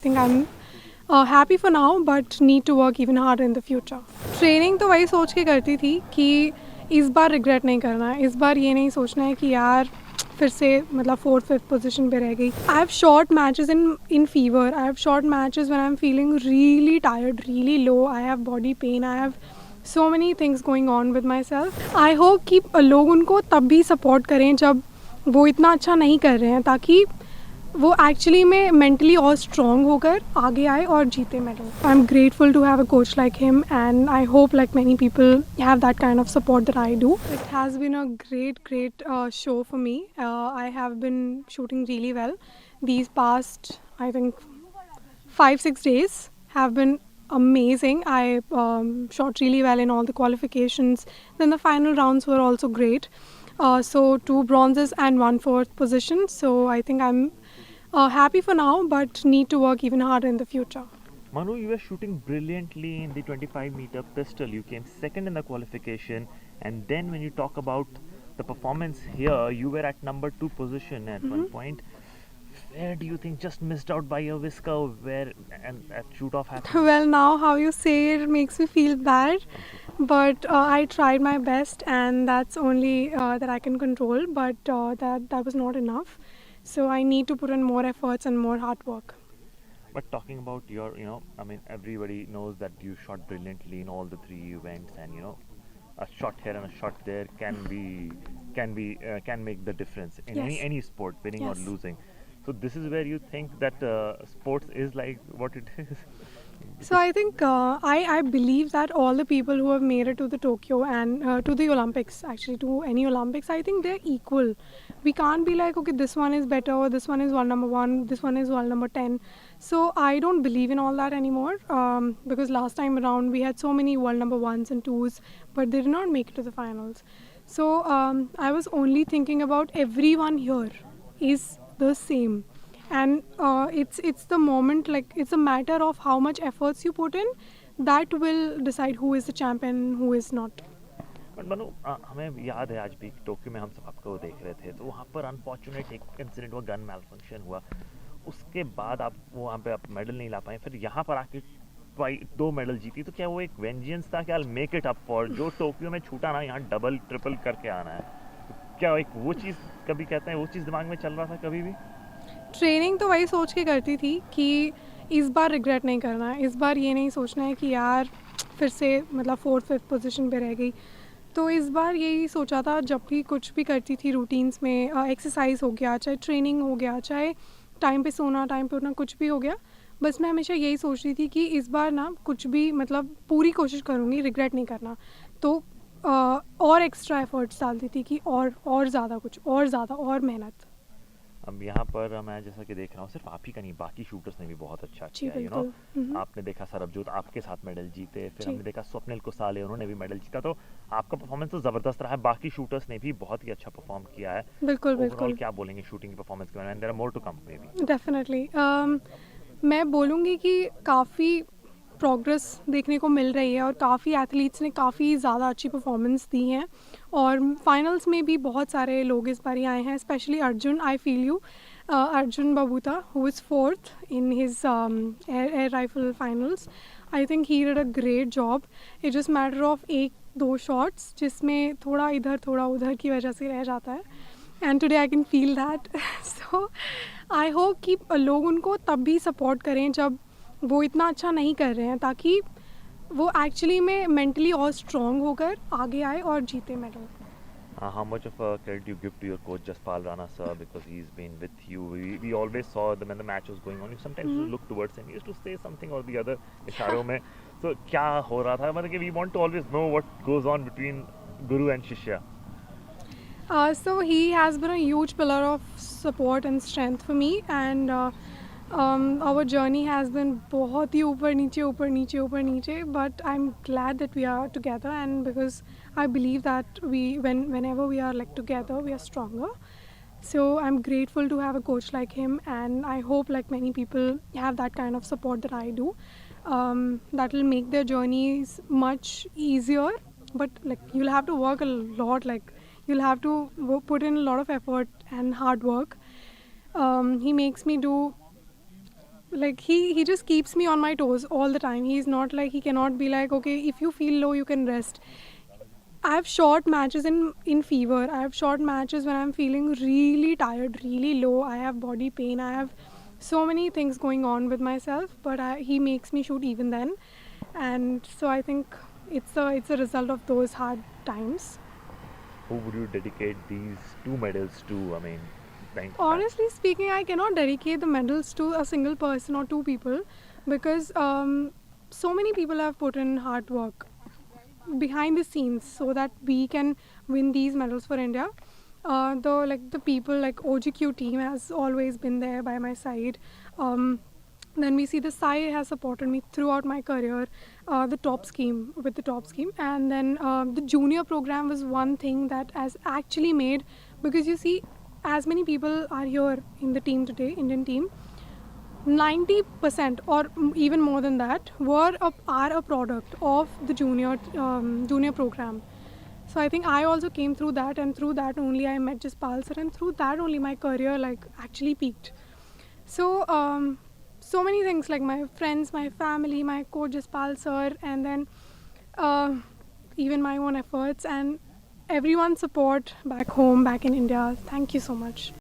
think I'm happy for now but need to work even harder in the future. Training तो वही सोच के करती थी कि इस बार रिग्रेट नहीं करना है, इस बार ये नहीं सोचना है कि यार फिर से मतलब 4th-5th पोजीशन पे रह गई. I have short matches in fever. I have short matches when I'm feeling really tired, really low. I have body pain. I have so many things going on with myself. I hope कि लोग उनको तब भी support करें जब वो इतना अच्छा नहीं कर रहे हैं, ताकि वो एक्चुअली में मेंटली और स्ट्रॉन्ग होकर आगे आए और जीते medal. I am grateful to have a coach like him and I hope like many people have that kind of support that I do. It has been a great show for me. I have been shooting really well. These past, I think, 5-6 days have been amazing. I shot really well in all the qualifications. Then the final rounds were also great. So 2 bronzes and 1 4th position. So I think I'm happy for now, but need to work even harder in the future. Manu, you were shooting brilliantly in the 25-meter pistol. You came second in the qualification, and then when you talk about the performance here, you were at number 2 position at one point. Where do you think just missed out by a whisker where and that shoot off happened? Well, now how you say it makes me feel bad, but I tried my best, and that's only that I can control. But that was not enough. So I need to put in more efforts and more hard work. But talking about your, I mean, everybody knows that you shot brilliantly in all the 3 events, and a shot here and a shot there can make the difference in Yes. any sport, winning Yes. or losing. So this is where you think that sports is like what it is. So I think I believe that all the people who have made it to the Tokyo and to the Olympics, actually to any Olympics, I think they're equal. We can't be like, okay, this one is better, or this one is world number 1, this one is world number 10. So I don't believe in all that anymore, because last time around we had so many world number 1s and 2s, but they did not make it to the finals. So I was only thinking about everyone here is the same. And it's the moment, like it's a matter of how much efforts you put in that will decide who is the champion, who is not. But Manu, हमें याद है आज भी Tokyo में हम सब आपको देख रहे थे, तो वहाँ पर अनफॉर्चुनेट एक इंसिडेंट हुआ, गन मैल फंक्शन हुआ. उसके बाद आप वहाँ पे आप मेडल नहीं ला पाए, फिर यहाँ पर आके 2 मेडल जीती. तो क्या वो एक वेंजियंस था कि I make it up for जो टोक्यो में छूटा ना, यहाँ डबल ट्रिपल करके आना है? क्या एक वो चीज़ कभी कहते हैं, वो चीज़ दिमाग में चल रहा था कभी भी? ट्रेनिंग तो वही सोच के करती थी कि इस बार रिग्रेट नहीं करना है, इस बार ये नहीं सोचना है कि यार फिर से मतलब 4th-5th पोजीशन पे रह गई. तो इस बार यही सोचा था, जब भी कुछ भी करती थी रूटीन्स में, एक्सरसाइज हो गया, चाहे ट्रेनिंग हो गया, चाहे टाइम पे सोना, टाइम पे उठना, कुछ भी हो गया, बस मैं हमेशा यही सोच रही थी कि इस बार ना कुछ भी मतलब पूरी कोशिश करूँगी, रिग्रेट नहीं करना. तो और एक्स्ट्रा एफर्ट्स डालती थी कि और ज़्यादा कुछ, और ज़्यादा, और मेहनत. अब यहाँ पर मैं जैसा कि देख रहा हूँ, सिर्फ आप ही का नहीं, बाकी शूटर्स ने भी बहुत अच्छा जी किया. बिल्कुल. आपने देखा सरबजोत आपके साथ मेडल जीते, फिर जी. हमने देखा स्वप्निल कुसाले, उन्होंने भी मेडल जीता. तो आपका परफॉर्मेंस तो ज़बरदस्त रहा है, बाकी शूटर्स ने भी बहुत ही अच्छा परफॉर्म किया है. बिल्कुल ओवरऑल बिल्कुल. क्या बोलेंगे शूटिंग परफॉर्मेंस के बारे में? There are more to come maybe. Definitely. मैं बोलूँगी कि काफ़ी प्रोग्रेस देखने को मिल रही है और काफ़ी एथलीट्स ने काफ़ी ज़्यादा अच्छी परफॉर्मेंस दी हैं, और फाइनल्स में भी बहुत सारे लोग इस बार आए हैं, specially Arjun. I feel you. Arjun Babuta, who is 4th in his air rifle finals. I think he did a great job. It's just matter of 1-2 shots जिसमें थोड़ा इधर थोड़ा उधर की वजह से रह जाता है. And today I can feel that. So I hope कि लोग उनको तब भी सपोर्ट करें जब वो इतना अच्छा नहीं कर रहे हैं, ताकि वो एक्चुअली में मेंटली और स्ट्रॉन्ग होकर आगे आए और जीते medal. How much of a credit you give to your coach Jaspal Rana sir, because he's been with you? We always saw them when the match was going on. You sometimes used to look towards him. He used to say something or the other इशारों में. So क्या हो रहा था? मतलब कि we want to always know what goes on between Guru and Shishya. So he has been a huge pillar of support and strength for me, and our journey has been बहुत ही ऊपर नीचे, but I'm glad that we are together, and because I believe that whenever we are like together, we are stronger. So I'm grateful to have a coach like him, and I hope like many people have that kind of support that I do. That will make their journeys much easier, but like you'll have to work a lot, like you'll have to put in a lot of effort and hard work. He makes me do like he just keeps me on my toes all the time. He's not like, he cannot be like, okay, if you feel low you can rest. I have short matches in fever. I have short matches when I'm feeling really tired, really low. I have body pain. I have so many things going on with myself, but he makes me shoot even then. And so I think it's a result of those hard times. Who would you dedicate these 2 medals to? I mean, thank Honestly speaking, I cannot dedicate the medals to a single person or two people, because so many people have put in hard work behind the scenes so that we can win these medals for India. The people like OGQ team has always been there by my side. Then we see the Sai has supported me throughout my career. The top scheme with the top scheme, and then the junior program was one thing that has actually made, because you see, as many people are here in the team today, Indian team, 90% or even more than that are a product of the junior program. So I think I also came through that, and through that only I met Jaspal sir, and through that only my career like actually peaked. So so many things, like my friends, my family, my coach Jaspal sir, and then uh, even my own efforts and everyone's support back home, back in India. Thank you so much.